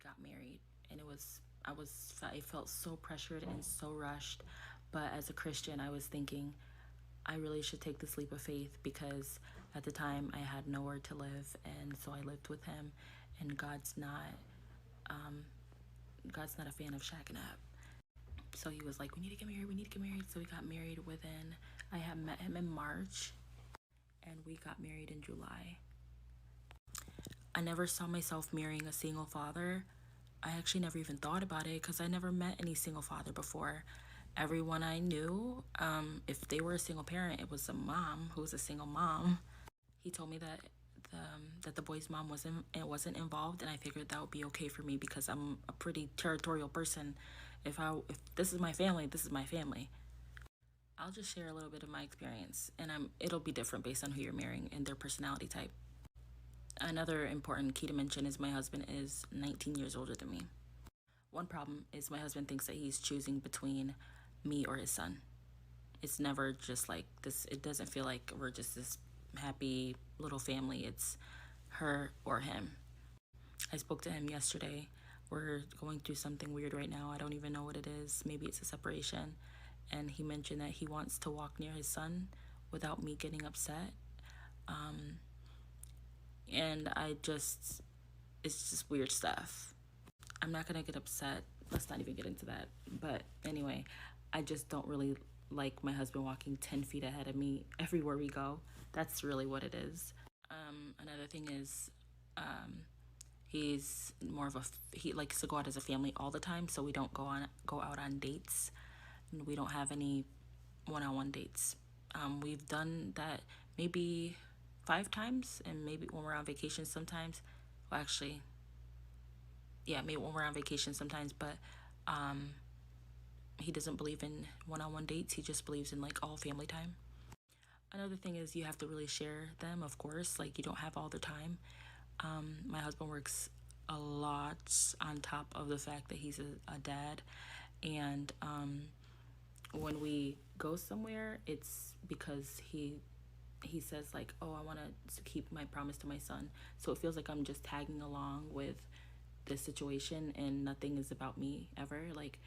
got married, and I felt so pressured and so rushed. But as a Christian, I was thinking I really should take this leap of faith, because at the time I had nowhere to live, and so I lived with him. And God's not a fan of shacking up. So he was like, we need to get married. So we got married I had met him in March, and we got married in July. I never saw myself marrying a single father. I actually never even thought about it, because I never met any single father before. Everyone I knew, if they were a single parent, it was a mom who was a single mom. He told me that the boy's mom wasn't involved, and I figured that would be okay for me, because I'm a pretty territorial person. If this is my family, this is my family. I'll just share a little bit of my experience, and it'll be different based on who you're marrying and their personality type. Another important key to mention is my husband is 19 years older than me. One problem is my husband thinks that he's choosing between me or his son. It's never just like this. It doesn't feel like we're just this happy little family. It's her or him. I spoke to him yesterday. We're going through something weird right now. I don't even know what it is. Maybe it's a separation. And he mentioned that he wants to walk near his son without me getting upset. And it's just weird stuff. I'm not gonna get upset. Let's not even get into that. But anyway, I just don't really like my husband walking 10 feet ahead of me everywhere we go. That's really what it is. Another thing is, he's more of he likes to go out as a family all the time, so we don't go out on dates. We don't have any one-on-one dates. We've done that maybe 5 times, and maybe when we're on vacation sometimes. Well, actually, yeah, maybe when we're on vacation sometimes, but he doesn't believe in one-on-one dates. He just believes in like all family time. Another thing is you have to really share them, of course. Like, you don't have all the time. My husband works a lot on top of the fact that he's a dad, and when we go somewhere, it's because he says like, oh, I want to keep my promise to my son. So it feels like I'm just tagging along with this situation, and nothing is about me ever. Like,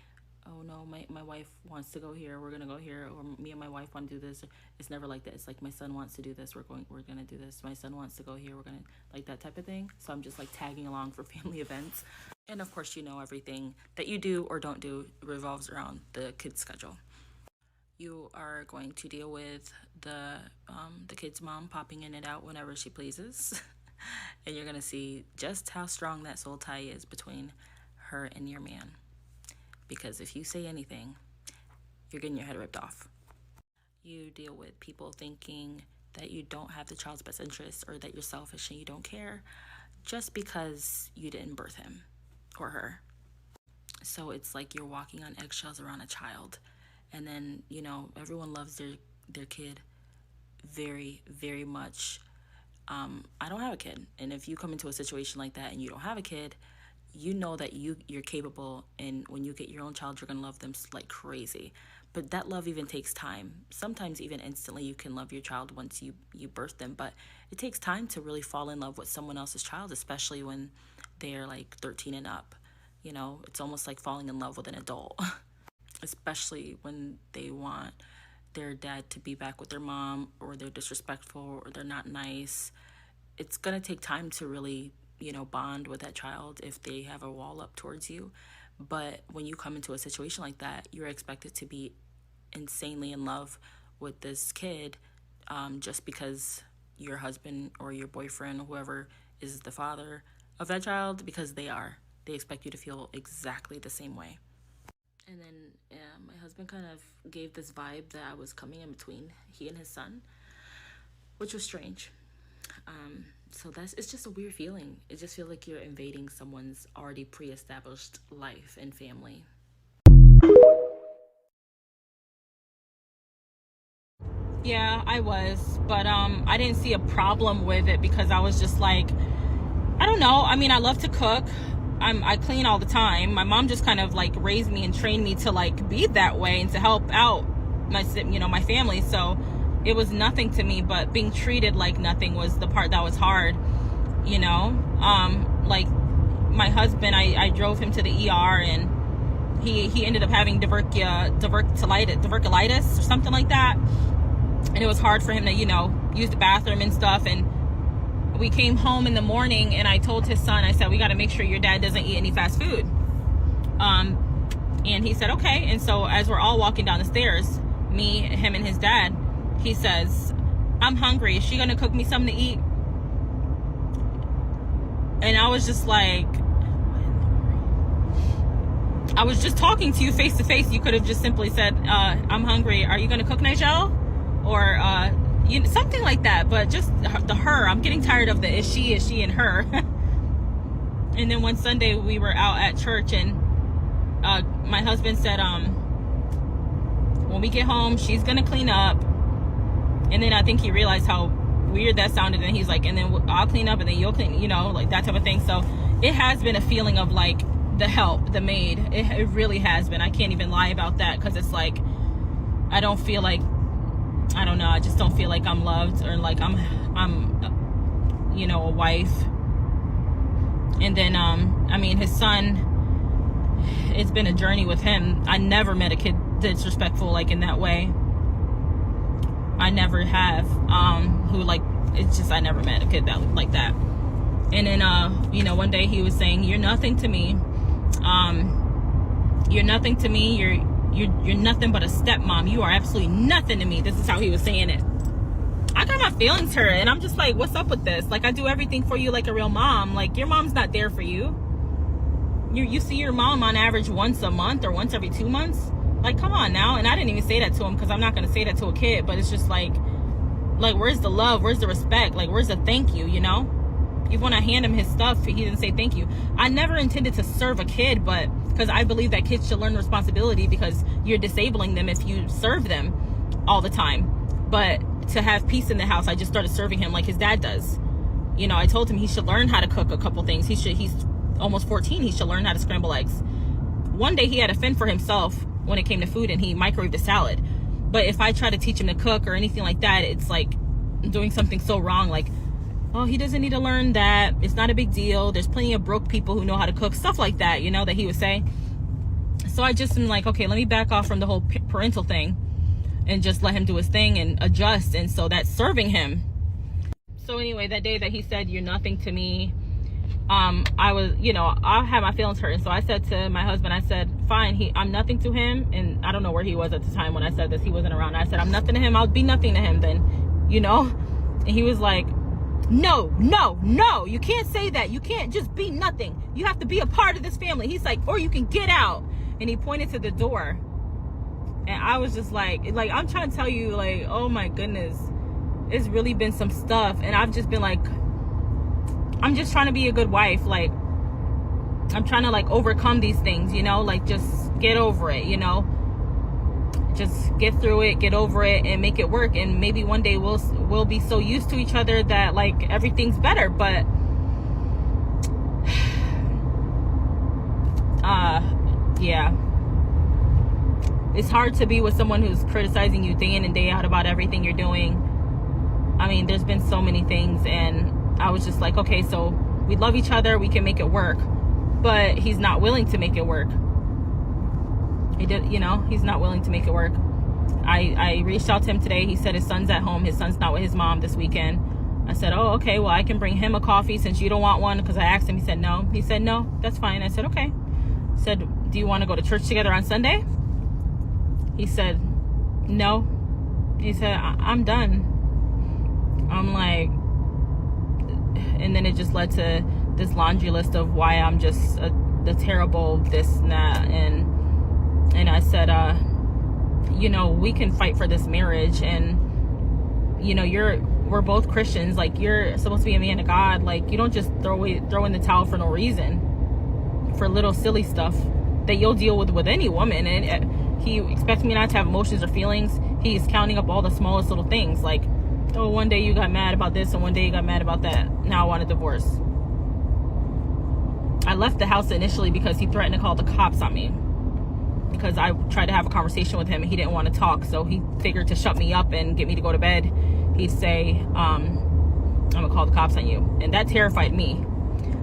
oh no, my wife wants to go here, we're gonna go here, or me and my wife want to do this. It's never like that. It's like, my son wants to do this, we're gonna do this. My son wants to go here, we're gonna, like, that type of thing. So I'm just like tagging along for family events. And of course, everything that you do or don't do revolves around the kid's schedule. You are going to deal with the kid's mom popping in and out whenever she pleases. And you're going to see just how strong that soul tie is between her and your man. Because if you say anything, you're getting your head ripped off. You deal with people thinking that you don't have the child's best interest, or that you're selfish and you don't care, just because you didn't birth him or her. So it's like you're walking on eggshells around a child. And then, everyone loves their kid very, very much. I don't have a kid. And if you come into a situation like that and you don't have a kid, you know that you're capable. And when you get your own child, you're going to love them like crazy. But that love even takes time. Sometimes even instantly you can love your child once you birth them. But it takes time to really fall in love with someone else's child, especially when they're like 13 and up. It's almost like falling in love with an adult. Especially when they want their dad to be back with their mom, or they're disrespectful, or they're not nice. It's going to take time to really, bond with that child if they have a wall up towards you. But when you come into a situation like that, you're expected to be insanely in love with this kid, just because your husband or your boyfriend, or whoever is the father of that child, because they expect you to feel exactly the same way. And then my husband kind of gave this vibe that I was coming in between he and his son, which was strange. So it's just a weird feeling. It just feels like you're invading someone's already pre-established life and family. Yeah, I was, but I didn't see a problem with it, because I was just like, I don't know. I mean, I love to cook. I clean all the time. My mom just kind of like raised me and trained me to like be that way and to help out my family. So it was nothing to me, but being treated like nothing was the part that was hard. Like my husband, I drove him to the ER, and he ended up having diverticulitis or something like that. And it was hard for him to, use the bathroom and stuff. And we came home in the morning, and I told his son, I said, we got to make sure your dad doesn't eat any fast food. And he said, okay. And so as we're all walking down the stairs, me, him, and his dad, he says, I'm hungry. Is she going to cook me something to eat? And I was just like, I was just talking to you face to face. You could have just simply said, I'm hungry. Are you going to cook, Nigel? Or something like that. But just the her. I'm getting tired of the is she, and her. And then one Sunday we were out at church, and my husband said, when we get home, she's going to clean up. And then I think he realized how weird that sounded. And he's like, and then I'll clean up and then you'll clean, like that type of thing. So it has been a feeling of like the help, the maid. It really has been. I can't even lie about that, because it's like, I don't feel like, I don't know. I just don't feel like I'm loved, or like I'm a wife. And then, his son, it's been a journey with him. I never met a kid disrespectful like in that way. I never have. I never met a kid like that. And then, one day he was saying, you're nothing to me. You're nothing to me. You're nothing but a stepmom. You are absolutely nothing to me. This is how he was saying it. I got my feelings hurt, and I'm just like, what's up with this? Like, I do everything for you like a real mom. Like, your mom's not there for you. You see your mom on average once a month or once every 2 months. Like, come on now. And I didn't even say that to him, because I'm not going to say that to a kid. But it's just like, where's the love? Where's the respect? Like, where's the thank you, You want to hand him his stuff, he didn't say thank you. I never intended to serve a kid, but because I believe that kids should learn responsibility, because you're disabling them if you serve them all the time. But to have peace in the house, I just started serving him like his dad does. I told him he should learn how to cook a couple things. He's almost 14. He should learn how to scramble eggs. One day he had to fend for himself when it came to food, and he microwaved a salad. But if I try to teach him to cook or anything like that, it's like doing something so wrong. Like, oh, he doesn't need to learn that. It's not a big deal. There's plenty of broke people who know how to cook. Stuff like that, that he would say. So I just am like, okay, let me back off from the whole parental thing and just let him do his thing and adjust. And so that's serving him. So anyway, that day that he said, you're nothing to me, I was, I had my feelings hurt. And so I said to my husband, I said, fine, I'm nothing to him. And I don't know where he was at the time when I said this. He wasn't around. I said, I'm nothing to him. I'll be nothing to him then, And he was like, no, you can't say that. You can't just be nothing. You have to be a part of this family. He's like, or you can get out. And he pointed to the door. And I was just like, I'm trying to tell you, like, oh my goodness, it's really been some stuff. And I've just been like, I'm just trying to be a good wife. Like, I'm trying to like overcome these things, like just get over it, just get through it, get over it, and make it work. And maybe one day we'll be so used to each other that like everything's better. But yeah, it's hard to be with someone who's criticizing you day in and day out about everything you're doing. There's been so many things, and I was just like, okay, so we love each other, we can make it work. But he's not willing to make it work. He's not willing to make it work. I reached out to him today. He said his son's at home. His son's not with his mom this weekend. I said, oh, okay, well, I can bring him a coffee since you don't want one, because I asked him. He said no. He said, no, that's fine. I said, okay. I said, do you want to go to church together on Sunday? He said, no. He said, I'm done. I'm like, and then it just led to this laundry list of why I'm just the terrible this and that. And I said, we can fight for this marriage, and we're both Christians. Like, you're supposed to be a man of God. Like, you don't just throw in the towel for no reason, for little silly stuff that you'll deal with any woman. And he expects me not to have emotions or feelings. He's counting up all the smallest little things, like, oh, one day you got mad about this and one day you got mad about that. Now I want a divorce. I left the house initially because he threatened to call the cops on me, because I tried to have a conversation with him and he didn't want to talk. So he figured to shut me up and get me to go to bed, he'd say, I'm gonna call the cops on you. And that terrified me.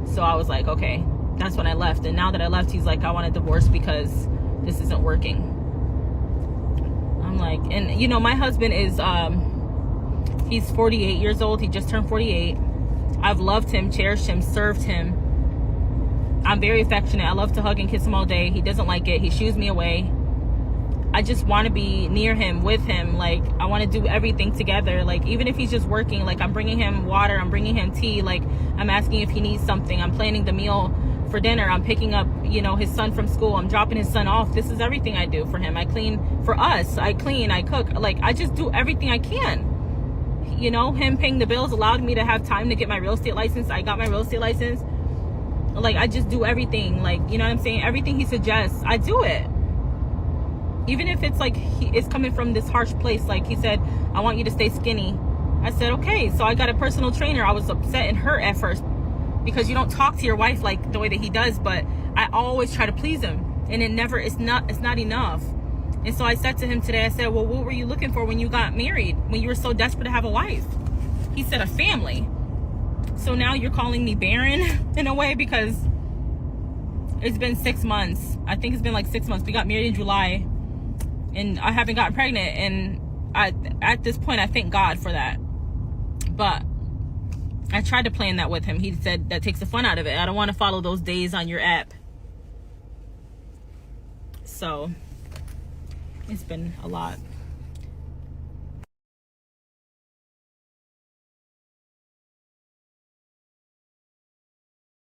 So I was like, okay, That's when I left. And now that I left, he's like, I want a divorce because this isn't working. I'm like, and you know, my husband is he's 48 years old. He just turned 48. I've loved him, cherished him, served him. I'm very affectionate. I love to hug and kiss him all day. He doesn't like it. He shoos me away. I just want to be near him, with him. Like, I want to do everything together. Like, even if he's just working, like, I'm bringing him water, I'm bringing him tea, like, I'm asking if he needs something, I'm planning the meal for dinner, I'm picking up, you know, his son from school, I'm dropping his son off. This is everything I do for him. I clean for us, I clean, I cook. Like, I just do everything I can. You know, him paying the bills allowed me to have time to get my real estate license. I got my real estate license. Like, I just do everything. Like, you know what I'm saying? Everything he suggests, I do it. Even if it's like it's coming from this harsh place. Like, he said, I want you to stay skinny. I said, okay. So I got a personal trainer. I was upset and hurt at first because you don't talk to your wife like the way that he does, but I always try to please him, and it's not enough. And so I said to him today, I said, well, what were you looking for when you got married, when you were so desperate to have a wife? He said, a family. So now you're calling me barren in a way, because it's been 6 months. I think it's been like 6 months. We got married in July and I haven't gotten pregnant. And at this point, I thank God for that. But I tried to plan that with him. He said that takes the fun out of it. I don't want to follow those days on your app. So it's been a lot.